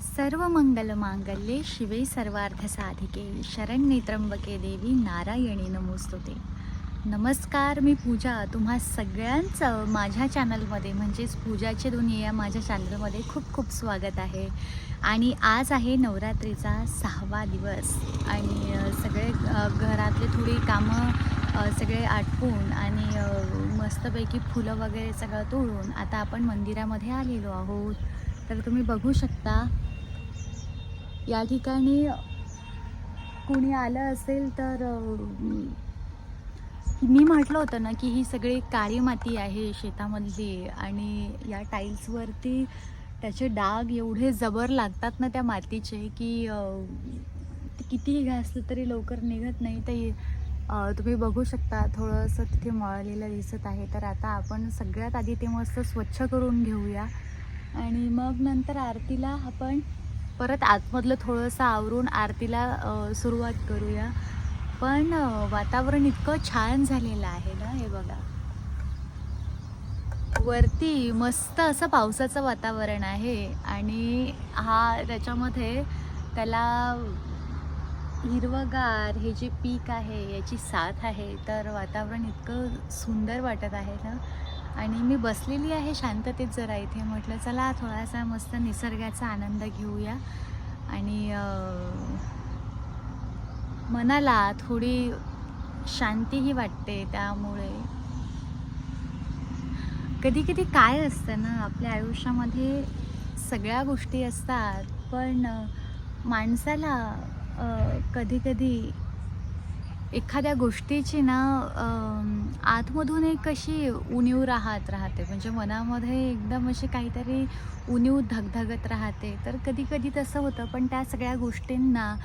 सर्व मंगल मांगल्ये शिवे सर्वार्थ साधिके शरण्ये त्र्यंबके देवी नारायणी नमोस्तुते. नमस्कार, मी पूजा. तुम्हा सगळ्यांचं माझ्या चॅनलमध्ये म्हणजेच पूजाची दुनिया या माझ्या चॅनलमध्ये खूप खूप स्वागत आहे. आणि आज आहे नवरात्रीचा 6वा दिवस आणि सगळे घरातले थोडी कामं सगळे आटपून आणि मस्तपैकी फुलं वगैरे सगळं तोडून आता आपण मंदिरामध्ये आलेलो आहोत. तर तुम्ही बघू शकता या ठिकाणी कुणी आलं असेल तर मी म्हटलं होतं ना की ही सगळी काळी माती आहे शेतामधली आणि या टाईल्सवरती त्याचे डाग एवढे जबर लागतात ना त्या मातीचे की ते कितीही घासलं तरी लवकर निघत नाही. ते तुम्ही बघू शकता थोडंसं तिथे मळलेलं दिसत आहे. तर आता आपण सगळ्यात आधी ते मस्त स्वच्छ करून घेऊया आणि मग नंतर आरतीला आपण परत आतमधलं थोडंसं आवरून आरतीला सुरुवात करूया. पण वातावरण इतकं छान झालेलं आहे ना, हे बघा. वरती मस्त असं पावसाचं वातावरण आहे आणि त्याच्यामध्ये त्याला हिरवंगार हे जे पीक आहे याची साथ आहे. तर वातावरण इतकं सुंदर वाटत आहे ना आणि मी बसलेली आहे शांततेत जरा इथे. म्हटलं चला थोडासा मस्त निसर्गाचा आनंद घेऊया आणि मनाला थोडी शांतीही वाटते. त्यामुळे कधी कधी काय असतं ना आपल्या आयुष्यामध्ये सगळ्या गोष्टी असतात पण माणसाला कधी कधी एखाद्या गोष्टीची ना आतमधून एक अशी उणीव राहते. म्हणजे मनामध्ये एकदम अशी काहीतरी उणीव धगधगत राहते. तर कधी कधी तसं होतं. पण त्या सगळ्या गोष्टींना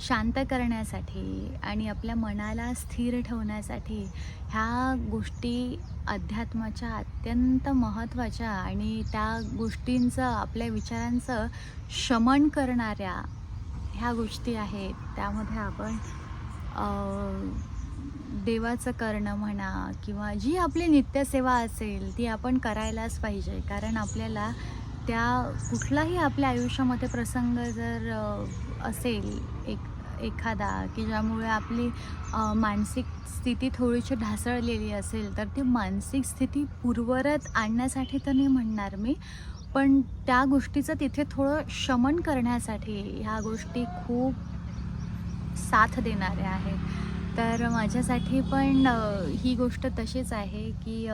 शांत करण्यासाठी आणि आपल्या मनाला स्थिर ठेवण्यासाठी ह्या गोष्टी अध्यात्माच्या अत्यंत महत्त्वाच्या आणि त्या गोष्टींचं आपल्या विचारांचं शमन करणाऱ्या ह्या गोष्टी आहेत. त्यामध्ये आपण देवाचं करणं म्हणा किंवा जी आपली नित्यसेवा असेल ती आपण करायलाच पाहिजे. कारण आपल्याला कुठलाही आपल्या आयुष्यामध्ये प्रसंग जर असेल एखादा की ज्यामुळे आपली मानसिक स्थिती थोडीशी ढासळलेली असेल तर ती मानसिक स्थिती पूर्ववत आणण्यासाठी तर नाही म्हणणार मी, पण त्या गोष्टीचं तिथे थोडं शमन करण्यासाठी ह्या गोष्टी खूप साथ देणाऱ्या आहेत. तर माझ्यासाठी पण ही गोष्ट तशीच आहे की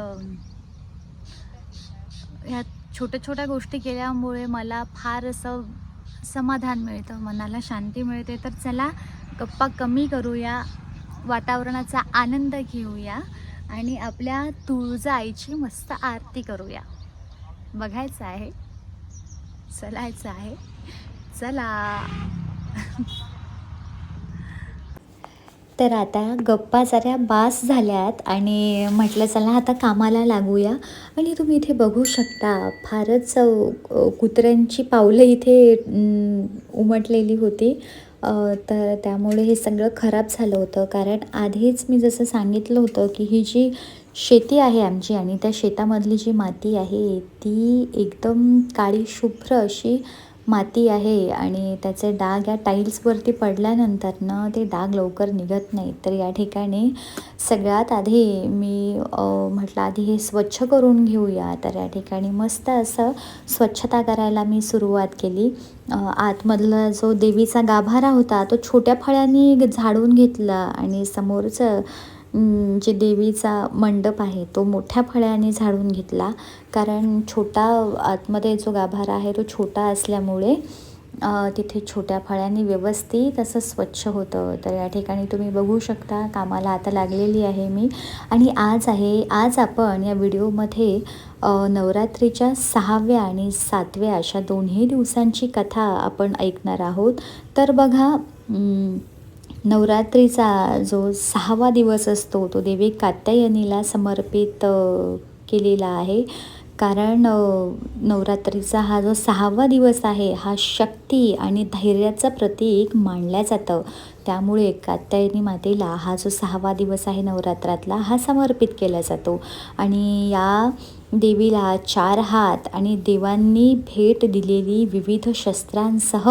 ह्या छोट्या-छोट्या गोष्टी केल्यामुळे मला फार असं समाधान मिळतं, मनाला शांती मिळते. तर चला गप्पा कमी करूया, वातावरणाचा आनंद घेऊया आणि आपल्या तुळजाईची मस्त आरती करूया. बघायचं आहे, चलायचं आहे. चला. तर आता गप्पा जरा बास झाल्यात आणि म्हटलं चला आता कामाला लागूया. आणि तुम्ही इथे बघू शकता फारच कुत्र्यांची पावलं इथे उमटलेली होती. तर त्यामुळे हे सगळं खराब झालं होतं. कारण आधीच मी जसं सांगितलं होतं की ही जी शेती आहे आमची आणि त्या शेतामधली जी माती आहे ती एकदम काळी शुभ्र अशी माती आहे आणि त्याचे डाग या टाईल्सवरती पडल्यानंतरनं ते डाग लवकर निघत नाही. तर या ठिकाणी सगळ्यात आधी मी म्हटलं आधी हे स्वच्छ करून घेऊया. तर या ठिकाणी मस्त असं स्वच्छता करायला मी सुरुवात केली. आतमधला जो देवीचा गाभारा होता तो छोट्या फळ्यांनी झाडून घेतला आणि समोरचं जे देवीचा मंडप आहे तो मोठ्या फळ्याने झाडून घेतला. कारण आतमध्ये जो गाभारा आहे तो छोटा असल्यामुळे तिथे छोट्या फळ्यांनी व्यवस्थित असं स्वच्छ होतं. तर या ठिकाणी तुम्ही बघू शकता कामाला आता लागलेली आहे मी. आणि आज आपण या व्हिडिओमध्ये नवरात्रीच्या 6व्या आणि 7व्या अशा दोन्ही दिवसांची कथा आपण ऐकणार आहोत. तर बघा, नवरात्रीचा जो 6वा दिवस असतो तो देवी कात्यायनीला समर्पित केलेला आहे. कारण नवरात्रीचा हा जो 6वा दिवस आहे हा शक्ती आणि धैर्याचं प्रतीक मानलं जातं. त्यामुळे कात्यायनी मातेला हा जो 6वा दिवस आहे नवरात्रातला हा समर्पित केला जातो. आणि या देवीला 4 हात आणि देवांनी भेट दिलेली विविध शस्त्रांसह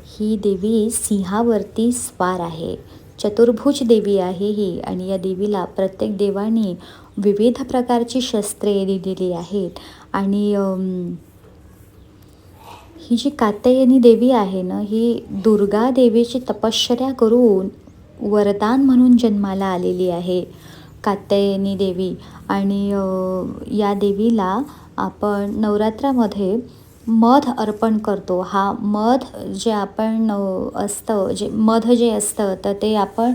ही देवी सिंहावरती स्वार आहे. चतुर्भुज देवी आहे ही. आणि या देवीला प्रत्येक देवाने विविध प्रकारची शस्त्रे दिलेली आहेत. आणि ही जी कात्यायनी देवी आहे ना, ही दुर्गा देवीची तपश्चर्या करून वरदान म्हणून जन्माला आलेली आहे कात्यायनी देवी. आणि या देवीला आपण नवरात्रामध्ये मध अर्पण करतो. हा मध जे आपण मध जे असतं तर ते आपण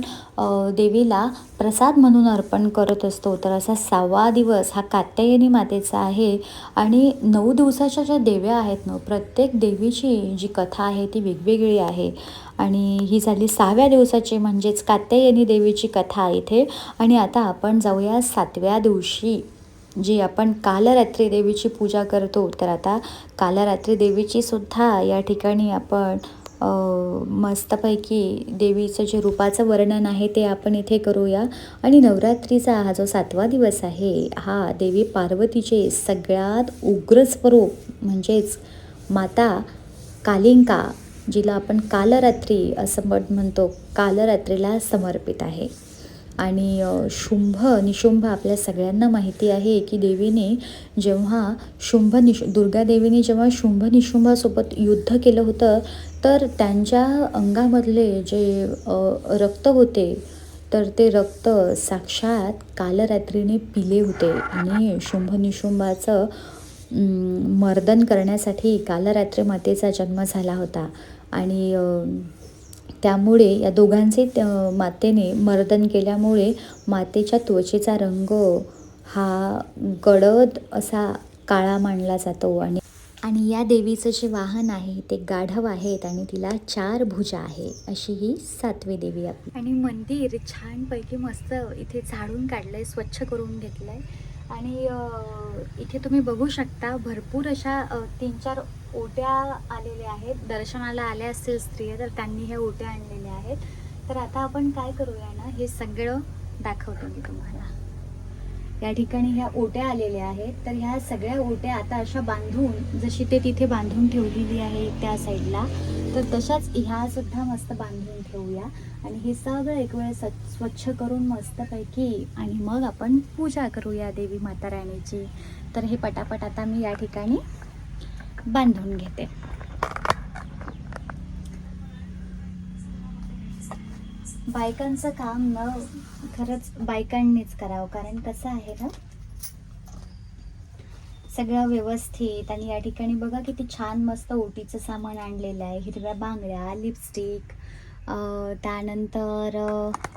देवीला प्रसाद म्हणून अर्पण करत असतो. तर असा 6वा दिवस हा कात्यायनी मातेचा आहे. आणि 9 दिवसाच्या ज्या देव्या आहेत ना, प्रत्येक देवीची जी कथा आहे ती वेगवेगळी आहे. आणि ही झाली 6व्या दिवसाची म्हणजेच कात्यायनी देवीची कथा इथे. आणि आता आपण जाऊया 7व्या दिवशी, जी आपण कालरात्री देवीची पूजा करतो. तर आता कालरात्री देवीची सुद्धा या ठिकाणी आपण मस्तपैकी देवीचं जे रूपाचं वर्णन आहे ते आपण इथे करूया. आणि नवरात्रीचा हा जो 7वा दिवस आहे हा देवी पार्वतीचे सगळ्यात उग्र स्वरूप म्हणजेच माता कालिंका, जिला आपण कालरात्री असं म्हणतो, कालरात्रीला समर्पित आहे. आणि शुंभ निशुंभ आपल्या सगळ्यांना माहिती आहे की देवीने जेव्हा दुर्गा देवीने जेव्हा शुंभ निशुंभासोबत युद्ध केलं होतं तर त्यांच्या अंगामधले जे रक्त होते तर ते रक्त साक्षात कालरात्रीने पिले होते. आणि शुंभ निशुंभाचं मर्दन करण्यासाठी कालरात्री मातेचा जन्म झाला होता. आणि त्यामुळे या दोघांचे मातेने मर्दन केल्यामुळे मातेच्या त्वचेचा रंग हा गडद असा काळा मानला जातो. आणि या देवीचं जे वाहन आहे ते गाढव आहेत आणि तिला 4 भुजा आहे. अशी ही 7वी देवी आपली. आणि मंदिर छानपैकी मस्त इथे झाडून काढलंय, स्वच्छ करून घेतलंय. आणि इथे तुम्ही बघू शकता भरपूर अशा 3-4 ओट्या आलेल्या आहेत. दर्शनाला आल्या असतील स्त्रिया तर त्यांनी ह्या ओट्या आणलेल्या आहेत. तर आता आपण काय करूया ना, हे सगळं दाखवतो मी तुम्हाला. या ठिकाणी ह्या ओट्या आलेल्या आहेत. तर ह्या सगळ्या ओट्या आता अशा बांधून, जशी ते तिथे बांधून ठेवलेली आहे त्या साईडला, तर तशाच ह्या सुद्धा मस्त बांधून ठेवूया. आणि हे सगळं एक वेळ स्वच्छ करून मस्तपैकी आणि मग आपण पूजा करूया देवी माता राणीची. तर हे पटापट आता मी या ठिकाणी बांधून घेते. बायकांचं काम ना खरंच बायकांनीच करावं. कारण कसं आहे ना, सगळं व्यवस्थित. आणि या ठिकाणी बघा किती छान मस्त ओटीचं सामान आणलेलं आहे. हिरव्या बांगड्या, लिपस्टिक, त्यानंतर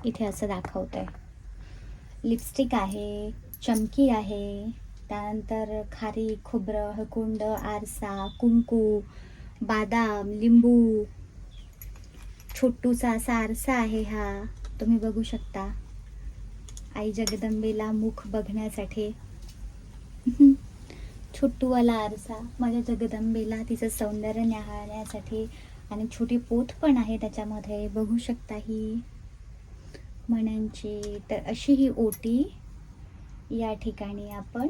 इथे असं दाखवत आहे, लिपस्टिक आहे, चमकी आहे, त्यानंतर खारी, खोबरं, हळकुंड, आरसा, कुंकू, बादाम, लिंबू, छोटूसा असा आरसा आहे हा, तुम्ही बघू शकता. आई जगदंबेला मुख बघण्यासाठी छोटूवाला आरसा, माझ्या जगदंबेला तिचं सौंदर्य न्याहाळण्यासाठी. आणि छोटी पोत पण आहे त्याच्यामध्ये, बघू शकता ही मण्यांची. तर अशी ही ओटी या ठिकाणी आपण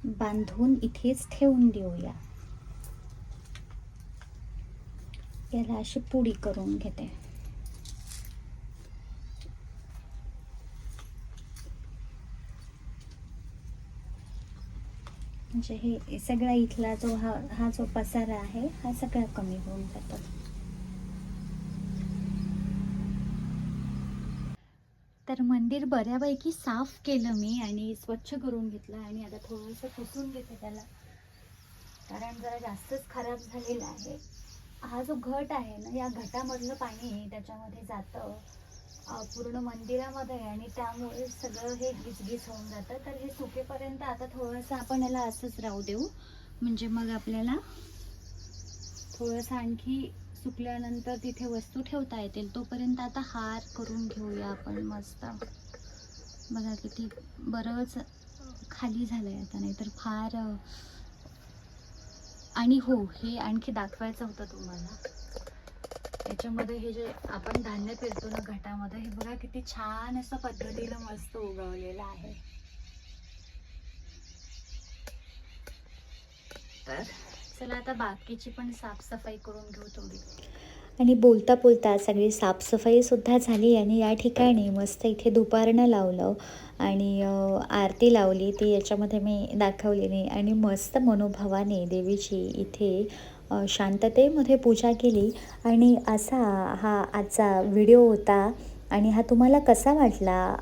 बांधून इथेच ठेवून देऊया. याला अशी पुडी करून घेते. म्हणजे हे सगळा इथला जो हा जो पसारा आहे हा सगळा कमी होऊन जातो. तर मंदिर बऱ्यापैकी साफ केलं मी आणि स्वच्छ करून घेतलं. आणि आता थोडंसं पुसून घेते त्याला, कारण जरा जास्तच खराब झालेला आहे. हा जो घट आहे ना, या घटामधलं पाणी त्याच्यामध्ये जातं पूर्ण मंदिरामध्ये आणि त्यामुळे सगळं हे गिचगिच होऊन जातं. तर हे सुकेपर्यंत आता थोडंसं आपण याला असंच राहू देऊ. म्हणजे मग आपल्याला थोडंसं आणखी सुकल्यानंतर तिथे वस्तू ठेवता येतील. तोपर्यंत आता हार करून घेऊया आपण मस्त. बघा किती बरंच खाली झालं आहे आता, नाहीतर फार आणि हो, हे आणखी दाखवायचं होतं तुम्हाला. याच्यामध्ये हे जे आपण धान्य पेरतो ना घटामध्ये, हे बघा किती छान असं पद्धतीनं मस्त उगवलेलं आहे. तर चला आता बाकीची पण साफसफाई करून घेऊ थोडी. आणि बोलता बोलता सगळी साफसफाईसुद्धा झाली आणि या ठिकाणी मस्त इथे धुपारणं लावलं आणि आरती लावली, ती याच्यामध्ये मी दाखवली नाही. आणि मस्त मनोभावाने देवीची इथे शांततेमध्ये पूजा केली. आणि असा हा आजचा व्हिडिओ होता. आणि हा तुम्हाला कसा वाटला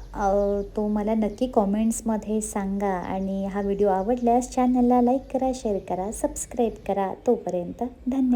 तो मला नक्की कॉमेंट्समध्ये सांगा. आणि हा व्हिडिओ आवडल्यास चॅनलला लाईक करा, शेअर करा, सबस्क्राईब करा. तोपर्यंत धन्यवाद.